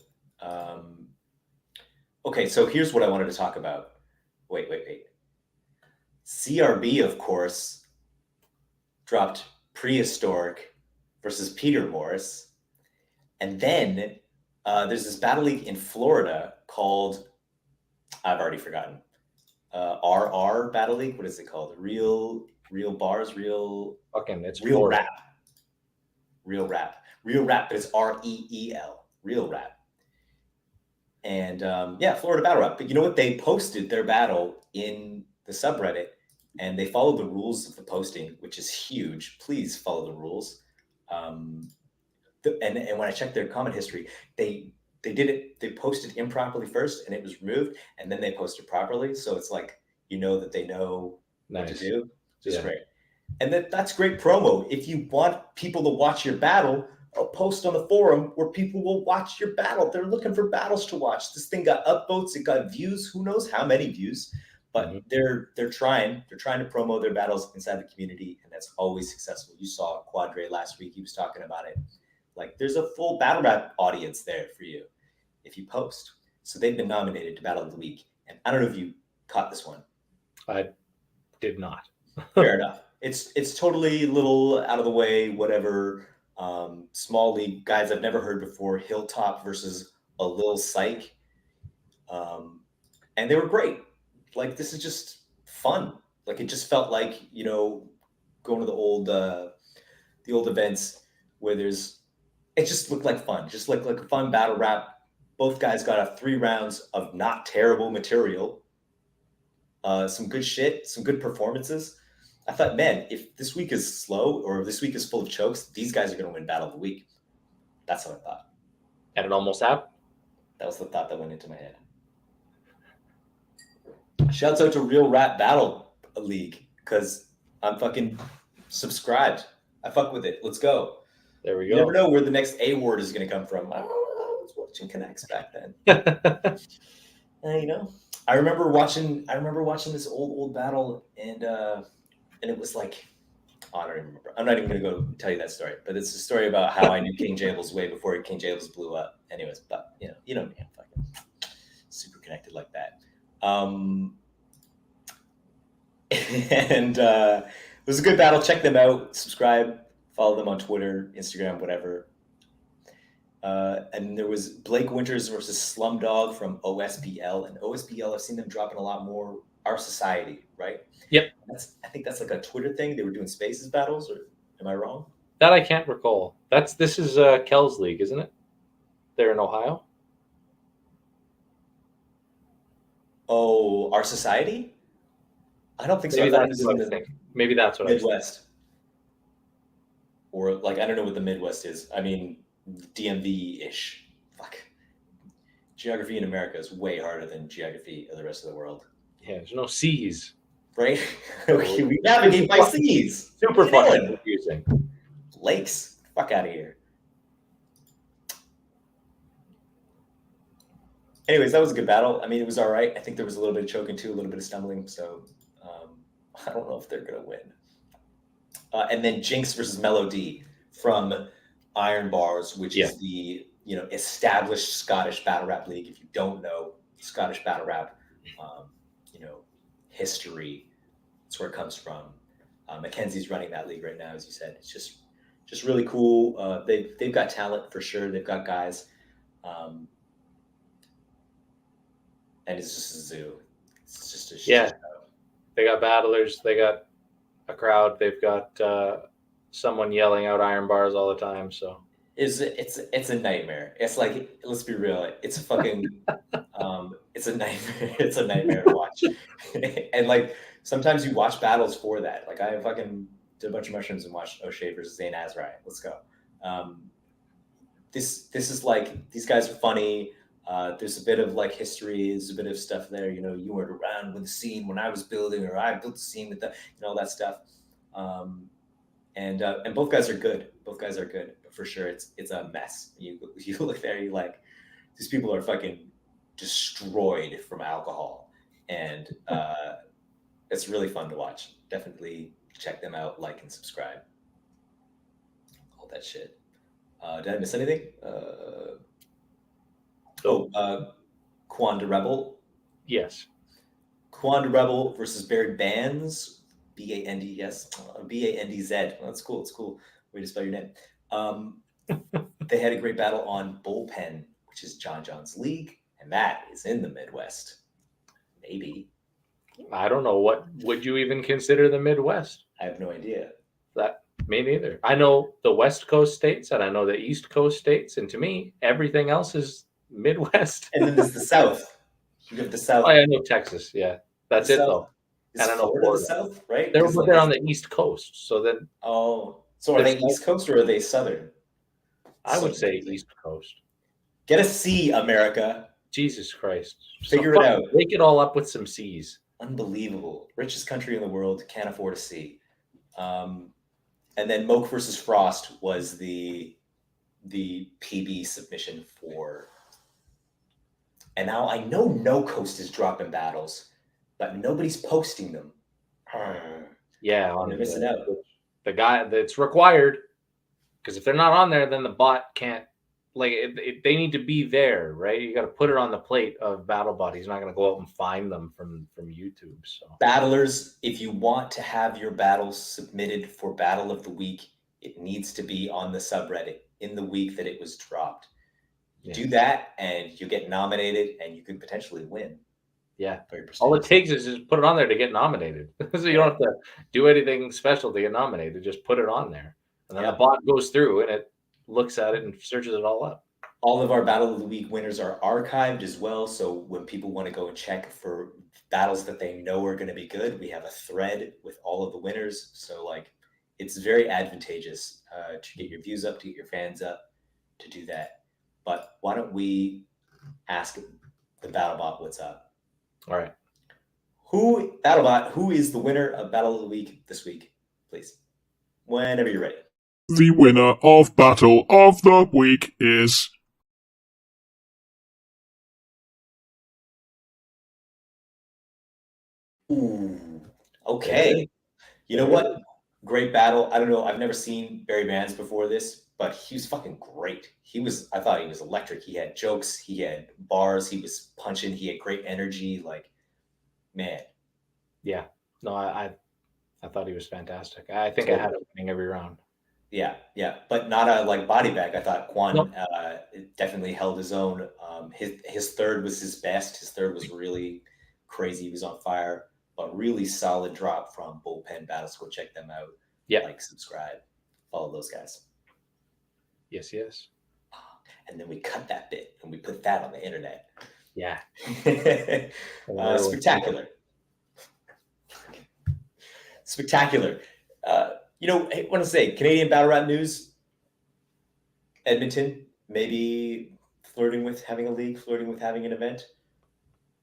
Okay, so here's what I wanted to talk about. Wait. CRB, of course, dropped Prehistoric versus Peter Morris. And then there's this battle league in Florida called, I've already forgotten, RR Battle League. What is it called? Real Bars, fucking it's Real Florida. Rap. Real Rap, but it's REEL. Real Rap. And Florida Battle Rap. But you know what? They posted their battle in the subreddit, and they followed the rules of the posting, which is huge. Please follow the rules. And when I checked their comment history, they did it. They posted improperly first, and it was removed, and then they posted properly. So it's like, you know that they know what to do. Just great. And that's great promo. If you want people to watch your battle, I'll post on the forum where people will watch your battle. They're looking for battles to watch. This thing got upvotes. It got views. Who knows how many views? But they're trying. They're trying to promo their battles inside the community, and that's always successful. You saw Quadre last week. He was talking about it. Like, there's a full battle rap audience there for you if you post. So they've been nominated to Battle of the Week. And I don't know if you caught this one. I did not. Fair enough. It's totally little out of the way, whatever. Small league guys I've never heard before. Hilltop versus a Lil Psych. And they were great. Like, this is just fun. Like, it just felt like, you know, going to the old events where it just looked like fun. Just like a fun battle rap. Both guys got 3 rounds of not terrible material. Some good shit, some good performances. I thought, man, if this week is slow or this week is full of chokes, these guys are going to win Battle of the Week. That's what I thought. And it almost happened. That was the thought that went into my head. Shouts out to Real Rap Battle League because I'm fucking subscribed. I fuck with it. Let's go. There we You go. never know where the next award is going to come from. I don't know. I was watching Connects back then. You know, I remember watching this old battle, and it was like, oh, I don't even remember. I'm not even going to go tell you that story, but it's a story about how I knew King Jables way before King Jables blew up. Anyways, but you know me, I'm fucking super connected like that. And it was a good battle. Check them out. Subscribe. Follow them on Twitter, Instagram, whatever. And there was Blake Winters versus Slumdog from OSBL. And OSBL, I've seen them dropping a lot more. Our Society, right? Yep. I think that's like a Twitter thing. They were doing Spaces battles, or am I wrong? That I can't recall. This is Kel's league, isn't it? They're in Ohio. Oh, Our Society? I don't think so. Maybe I thought it that's was what in I the think. Maybe that's what I was Midwest. Or like, I don't know what the Midwest is. I mean, DMV-ish. Fuck. Geography in America is way harder than geography of the rest of the world. Yeah, there's no C's. Right? We navigate by seas. Super fucking confusing. Lakes. Fuck out of here. Anyways, that was a good battle. I mean, it was all right. I think there was a little bit of choking too, a little bit of stumbling. So I don't know if they're going to win. And then Jinx versus Melody from Iron Bars, which is the established Scottish battle rap league. If you don't know Scottish battle rap, history, that's where it comes from. Mackenzie's running that league right now, as you said. It's just really cool. They've got talent for sure. They've got guys, and it's just a zoo. It's just a show. They got battlers. They got a crowd. They've got someone yelling out Iron Bars all the time. So it's a nightmare. It's like, let's be real. It's a fucking it's a nightmare. It's a nightmare to watch. And like sometimes you watch battles for that. Like I fucking did a bunch of mushrooms and watched O'Shea versus Zayn Azrai. Let's go. This is like, these guys are funny. There's a bit of like history. There's a bit of stuff there. You weren't around with the scene when I was building, or I built the scene with all that stuff. And both guys are good. Both guys are good, but for sure it's a mess. You look there, you like, these people are fucking destroyed from alcohol, and it's really fun to watch. Definitely check them out, like and subscribe. All that shit. Did I miss anything? Quan the Rebel. Yes. Quan the Rebel versus Barry Bands. B-A-N-D, yes. B-A-N-D-Z. Well, that's cool. It's cool. Way to spell your name. They had a great battle on Bullpen, which is John John's league, and that is in the Midwest. Maybe. I don't know. What would you even consider the Midwest? I have no idea. Me neither. I know the West Coast states, and I know the East Coast states, and to me, everything else is Midwest. And then there's the South. You have the South. Oh, I know Texas. Yeah, that's it though. And I know Florida, the South, right? They're on the East Coast, so then. Oh, so are they East Coast or are they Southern? I would say East Coast. Get a C, America. Jesus Christ! Figure it out. Wake it all up with some C's. Unbelievable. Richest country in the world, can't afford a C. And then Moke versus Frost was the PB submission for. And now I know No Coast is dropping battles, but nobody's posting them. Yeah, they're missing out. The guy that's required, because if they're not on there, then the bot can't. Like they need to be there, right? You got to put it on the plate of BattleBot. He's not going to go out and find them from YouTube. So battlers, if you want to have your battles submitted for Battle of the Week, it needs to be on the subreddit in the week that it was dropped. Yeah. Do that, and you get nominated, and you could potentially win. Yeah, all it takes is just put it on there to get nominated. So you don't have to do anything special to get nominated. Just put it on there, and then the bot goes through and it looks at it and searches it all up. All of our Battle of the Week winners are archived as well. So when people want to go and check for battles that they know are going to be good, we have a thread with all of the winners. So like, it's very advantageous to get your views up, to get your fans up, to do that. But why don't we ask the BattleBot what's up? All right. BattleBot, who is the winner of Battle of the Week this week? Please, whenever you're ready. The winner of Battle of the Week is... Ooh, okay. You know what? Great battle. I don't know. I've never seen Barry Bonds before this, but he was fucking great. I thought he was electric. He had jokes. He had bars. He was punching. He had great energy. Like, man. Yeah. No, I thought he was fantastic. I think I had him winning every round. Yeah, but not a like body bag. I thought Quan definitely held his own. His third was his best. His third was really crazy. He was on fire, but really solid drop from Bullpen Battles. Go check them out. Yeah, like, subscribe, follow those guys. Yes. And then we cut that bit and we put that on the internet. Yeah. Spectacular. Spectacular. I want to say Canadian Battle Rap news. Edmonton, maybe flirting with having a league, flirting with having an event.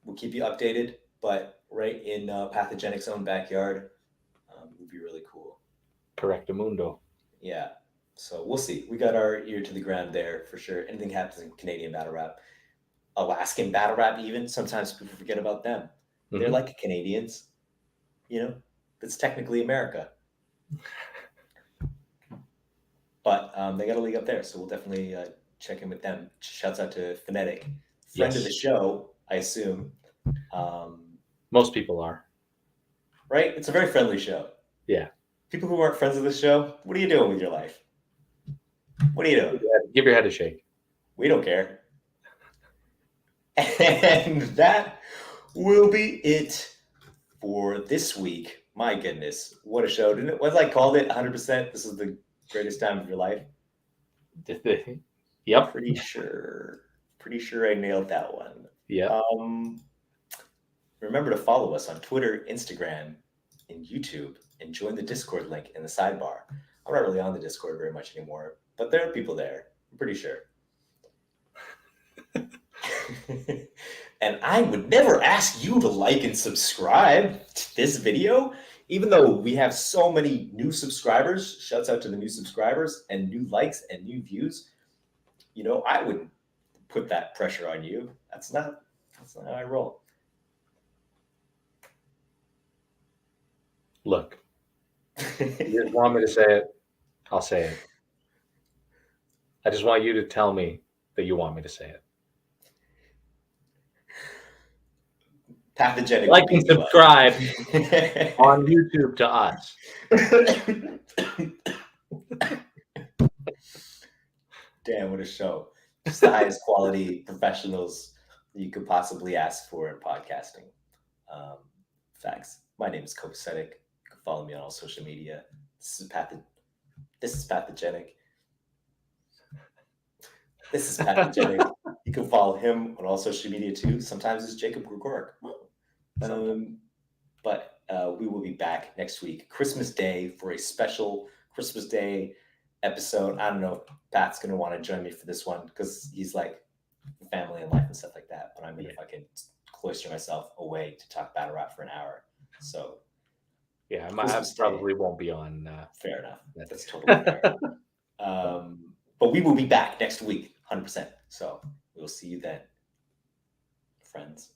We'll keep you updated, but right in Pathogenic's own backyard would be really cool. Correctamundo. Yeah. So we'll see. We got our ear to the ground there for sure. Anything happens in Canadian Battle Rap. Alaskan Battle Rap even. Sometimes people forget about them. Mm-hmm. They're like Canadians. It's technically America. But they got a league up there, so we'll definitely check in with them. Shouts out to Phonetic, friend of the show, I assume. Most people are. Right? It's a very friendly show. Yeah. People who aren't friends of the show, what are you doing with your life? What are you doing? Give your head a shake. We don't care. And that will be it for this week. My goodness, what a show. Didn't it? What I called it, 100%. This is the greatest time of your life. Yep. Pretty sure I nailed that one. Yeah. Remember to follow us on Twitter, Instagram, and YouTube, and join the Discord link in the sidebar. I'm not really on the Discord very much anymore, but there are people there. I'm pretty sure. And I would never ask you to like and subscribe to this video, even though we have so many new subscribers. Shouts out to the new subscribers and new likes and new views. I wouldn't put that pressure on you. That's not how I roll. Look, you just want me to say it, I'll say it. I just want you to tell me that you want me to say it. Pathogenic. Like and subscribe on YouTube to us. Damn, what a show. Just the highest quality professionals you could possibly ask for in podcasting. Facts. My name is Copacetic. You can follow me on all social media. This is Pathogenic. This is Pathogenic. You can follow him on all social media too. Sometimes it's Jacob Gregoric. But we will be back next week, Christmas Day, for a special Christmas Day episode. I don't know if Pat's going to want to join me for this one because he's like family and life and stuff like that. But I'm going to fucking cloister myself away to talk battle rap for an hour. So yeah, I probably won't be on. Fair enough. That's totally fair. But we will be back next week, 100%. So we'll see you then, friends.